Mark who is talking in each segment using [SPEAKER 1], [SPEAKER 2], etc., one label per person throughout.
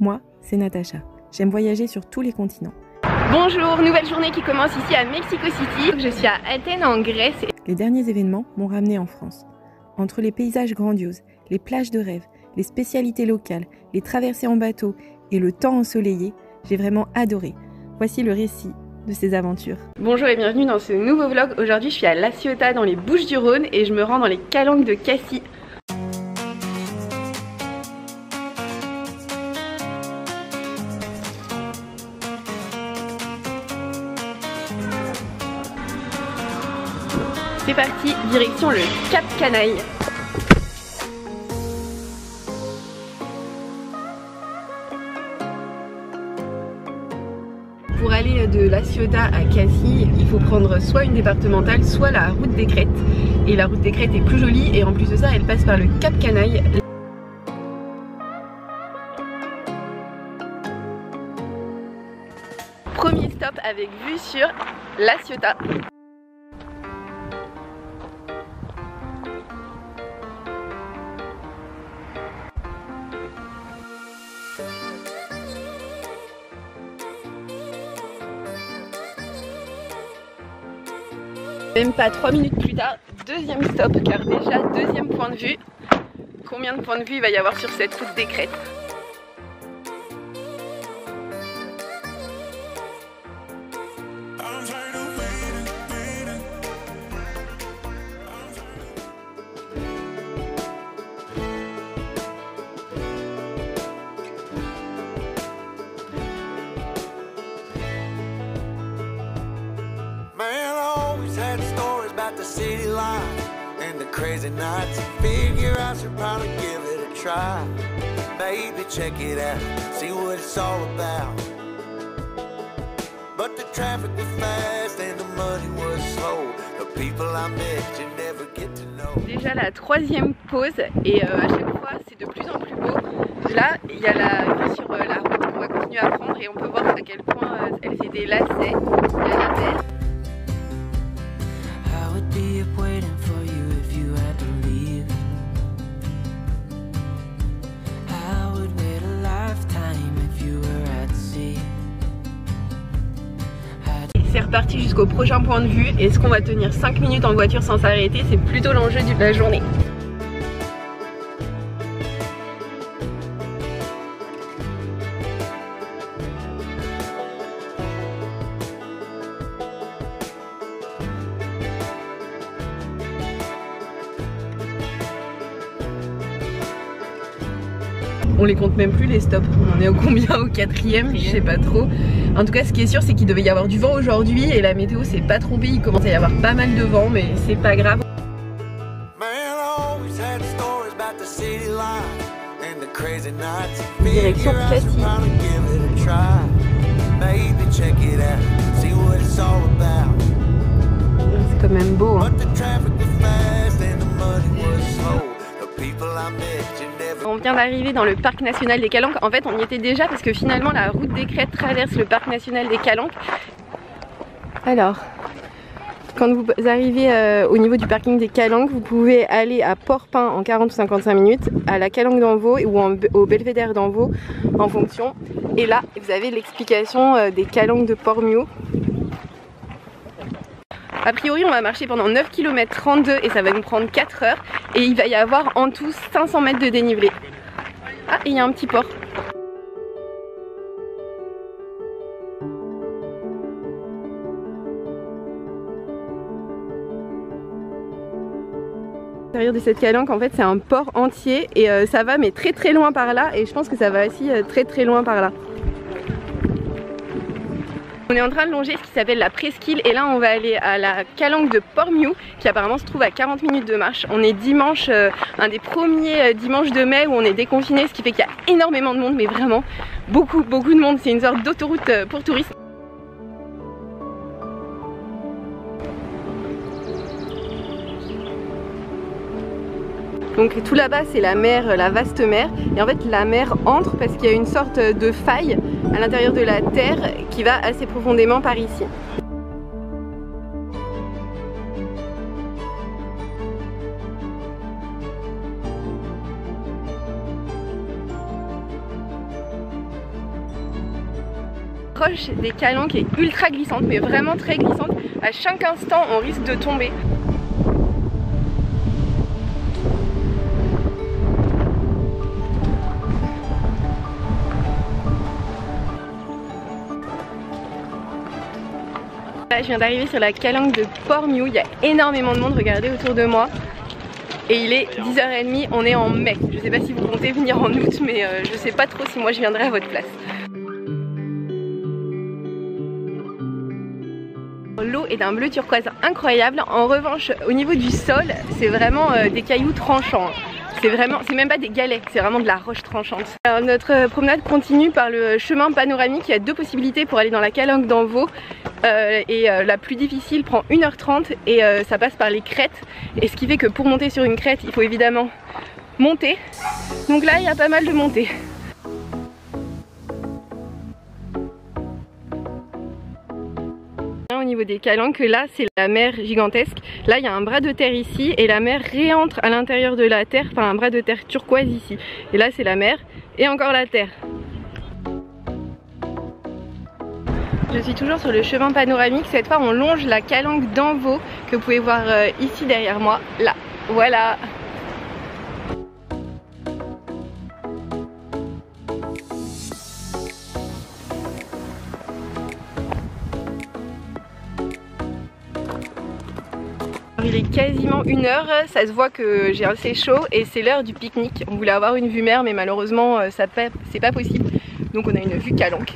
[SPEAKER 1] Moi, c'est Natacha. J'aime voyager sur tous les continents.
[SPEAKER 2] Bonjour, nouvelle journée qui commence ici à Mexico City. Je suis à Athènes en Grèce.
[SPEAKER 1] Les derniers événements m'ont ramenée en France. Entre les paysages grandioses, les plages de rêve, les spécialités locales, les traversées en bateau et le temps ensoleillé, j'ai vraiment adoré. Voici le récit de ces aventures.
[SPEAKER 2] Bonjour et bienvenue dans ce nouveau vlog. Aujourd'hui je suis à La Ciotat dans les Bouches-du-Rhône et je me rends dans les calanques de Cassis. C'est parti, direction le Cap Canaille. Pour aller de La Ciotat à Cassis, il faut prendre soit une départementale, soit la route des Crêtes. Et la route des Crêtes est plus jolie et en plus de ça, elle passe par le Cap Canaille. Premier stop avec vue sur La Ciotat. Même pas 3 minutes plus tard, deuxième stop, car déjà deuxième point de vue. Combien de points de vue il va y avoir sur cette route des Crêtes?
[SPEAKER 3] The city life and the crazy nights. Figure I should probably give it a try. Baby, check it out, see what it's all about. But the traffic was fast and the money was slow. The people I met you never get to know.
[SPEAKER 2] Déjà la troisième pause et à chaque fois c'est de plus en plus beau. Là il y a la vue sur la route qu'on va continuer à prendre et on peut voir à quel point elle fait des lacets. Il y a la mer.
[SPEAKER 3] Be up waiting for you if you had to leave. I would wait a lifetime if you were at sea.
[SPEAKER 2] C'est reparti jusqu'au prochain point de vue. Est-ce qu'on va tenir 5 minutes en voiture sans s'arrêter? C'est plutôt l'enjeu de la journée. On les compte même plus les stops, on en est au combien? Au quatrième, je sais pas trop. En tout cas ce qui est sûr c'est qu'il devait y avoir du vent aujourd'hui et la météo s'est pas trompée, il commence à y avoir pas mal de vent mais c'est pas grave. Direction Cassis. C'est quand même beau hein. On vient d'arriver dans le parc national des Calanques. En fait on y était déjà parce que finalement la route des Crêtes traverse le parc national des Calanques. Alors quand vous arrivez au niveau du parking des Calanques, vous pouvez aller à Port-Pin en 40 ou 55 minutes, à la Calanque d'Envaux ou au Belvédère d'Envaux en fonction. Et là vous avez l'explication des Calanques de Port-Miou. A priori on va marcher pendant 9 km 32 et ça va nous prendre 4 heures et il va y avoir en tout 500 mètres de dénivelé. Ah et il y a un petit port. L'intérieur de cette calanque en fait c'est un port entier et ça va mais très loin par là et je pense que ça va aussi très loin par là. On est en train de longer ce qui s'appelle la presqu'île et là on va aller à la calanque de Port-Miou qui apparemment se trouve à 40 minutes de marche. On est dimanche, un des premiers dimanches de mai où on est déconfiné, ce qui fait qu'il y a énormément de monde mais vraiment beaucoup de monde. C'est une sorte d'autoroute pour touristes. Donc tout là-bas c'est la mer, la vaste mer et en fait la mer entre parce qu'il y a une sorte de faille à l'intérieur de la terre qui va assez profondément par ici. La roche des Calanques est ultra glissante, mais vraiment très glissante. À chaque instant, on risque de tomber. Là, je viens d'arriver sur la calanque de Port-Miou. Il y a énormément de monde, regardez autour de moi. Et il est 10h30, on est en mai. Je sais pas si vous comptez venir en août, mais je sais pas trop si moi je viendrai à votre place. L'eau est d'un bleu turquoise incroyable. En revanche, au niveau du sol, c'est vraiment des cailloux tranchants. C'est même pas des galets, c'est vraiment de la roche tranchante. Alors, notre promenade continue par le chemin panoramique. Il y a deux possibilités pour aller dans la calanque d'Envaux. La plus difficile prend 1h30 et ça passe par les crêtes. Et ce qui fait que pour monter sur une crête, il faut évidemment monter. Donc là, il y a pas mal de montées. Au niveau des calanques, là c'est la mer gigantesque. Là il y a un bras de terre ici et la mer réentre à l'intérieur de la terre, enfin un bras de terre turquoise ici. Et là c'est la mer et encore la terre. Je suis toujours sur le chemin panoramique. Cette fois on longe la calanque d'Envaux que vous pouvez voir ici derrière moi. Là, voilà. Il est quasiment 1h, ça se voit que j'ai assez chaud et c'est l'heure du pique-nique. On voulait avoir une vue mer mais malheureusement c'est pas possible. Donc on a une vue calanque.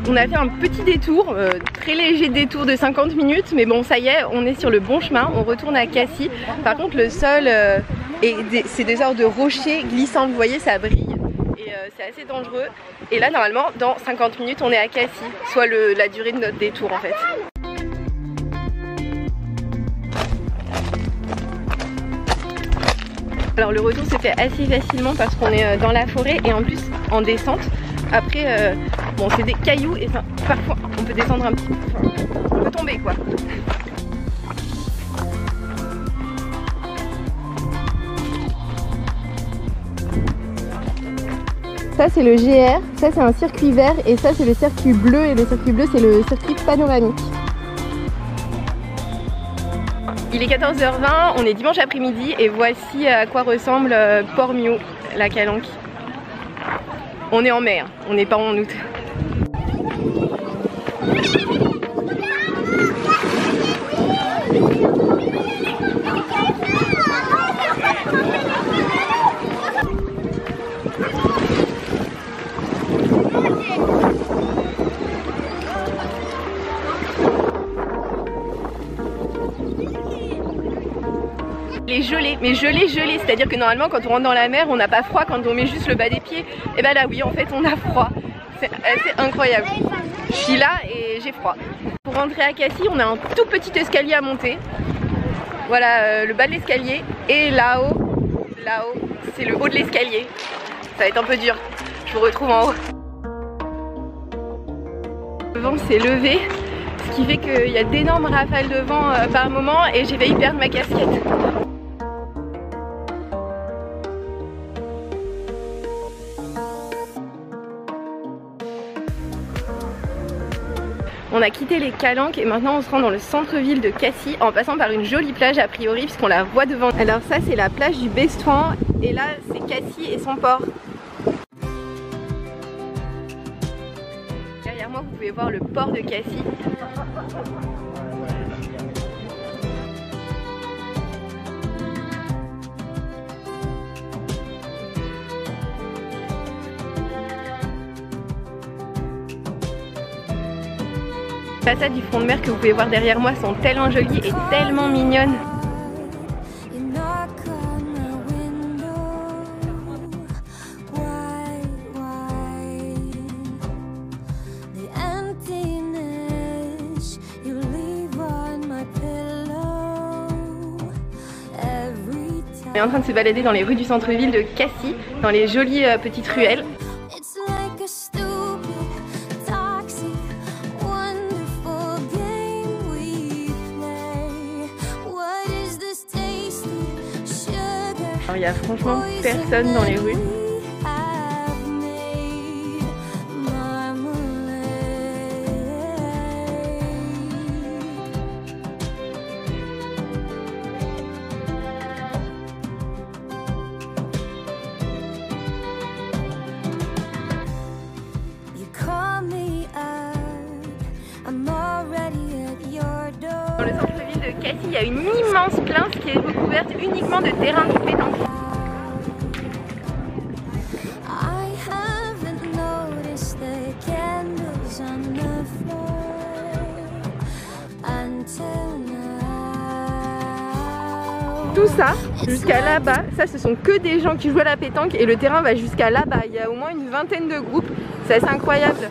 [SPEAKER 2] On a fait un petit détour, très léger détour de 50 minutes, mais bon ça y est, on est sur le bon chemin, on retourne à Cassis. Par contre le sol, c'est des sortes de rochers glissants, vous voyez ça brille, et c'est assez dangereux. Et là normalement dans 50 minutes on est à Cassis, soit la durée de notre détour en fait. Alors le retour se fait assez facilement parce qu'on est dans la forêt et en plus en descente. Après, bon c'est des cailloux et parfois on peut descendre un petit peu, on peut tomber quoi. Ça c'est le GR, ça c'est un circuit vert et ça c'est le circuit bleu et le circuit bleu c'est le circuit panoramique. Il est 14h20, on est dimanche après-midi et voici à quoi ressemble Port-Miou, la calanque. On est en mai, hein. On n'est pas en août. Les gelées, mais gelées, c'est-à-dire que normalement quand on rentre dans la mer on n'a pas froid quand on met juste le bas des pieds. Et ben là oui en fait on a froid, c'est assez incroyable. Je suis là et j'ai froid. Pour rentrer à Cassis on a un tout petit escalier à monter. Voilà le bas de l'escalier et là-haut, c'est le haut de l'escalier. Ça va être un peu dur, je vous retrouve en haut. Le vent s'est levé, ce qui fait qu'il y a d'énormes rafales de vent par moment et j'ai failli perdre ma casquette. On a quitté les calanques et maintenant on se rend dans le centre-ville de Cassis en passant par une jolie plage a priori puisqu'on la voit devant. Alors ça c'est la plage du Bestouan et là c'est Cassis et son port. Derrière moi vous pouvez voir le port de Cassis. Les façades du front de mer que vous pouvez voir derrière moi sont tellement jolies et tellement mignonnes. On est en train de se balader dans les rues du centre-ville de Cassis, dans les jolies petites ruelles. Alors, il y a franchement personne dans les rues. Dans le centre-ville de Cassis, il y a une immense place qui est recouverte uniquement de terrains de pétanque. Tout ça, jusqu'à là-bas, ça ce sont que des gens qui jouent à la pétanque et le terrain va jusqu'à là-bas. Il y a au moins une vingtaine de groupes, c'est assez incroyable.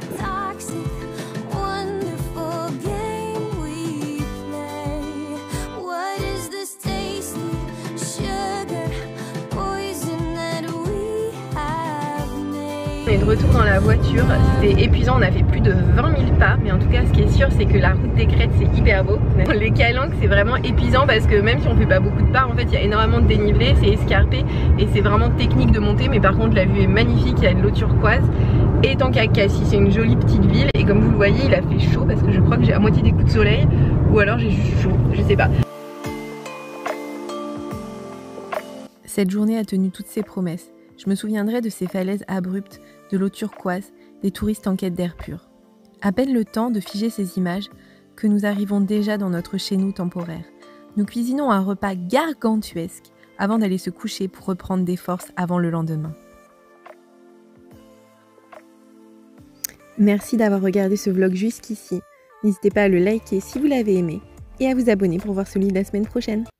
[SPEAKER 2] On est de retour dans la voiture, c'était épuisant, on a fait plus de 20 000 pas, mais en tout cas ce qui est sûr c'est que la route des Crêtes c'est hyper beau. Les calanques c'est vraiment épuisant parce que même si on fait pas beaucoup de pas, en fait il y a énormément de dénivelé, c'est escarpé et c'est vraiment technique de monter, mais par contre la vue est magnifique, il y a de l'eau turquoise. Et tant qu'à Cassis, c'est une jolie petite ville et comme vous le voyez il a fait chaud parce que je crois que j'ai à moitié des coups de soleil ou alors j'ai juste chaud, je sais pas.
[SPEAKER 1] Cette journée a tenu toutes ses promesses. Je me souviendrai de ces falaises abruptes, de l'eau turquoise, des touristes en quête d'air pur. À peine le temps de figer ces images que nous arrivons déjà dans notre chez-nous temporaire. Nous cuisinons un repas gargantuesque avant d'aller se coucher pour reprendre des forces avant le lendemain. Merci d'avoir regardé ce vlog jusqu'ici. N'hésitez pas à le liker si vous l'avez aimé et à vous abonner pour voir celui de la semaine prochaine.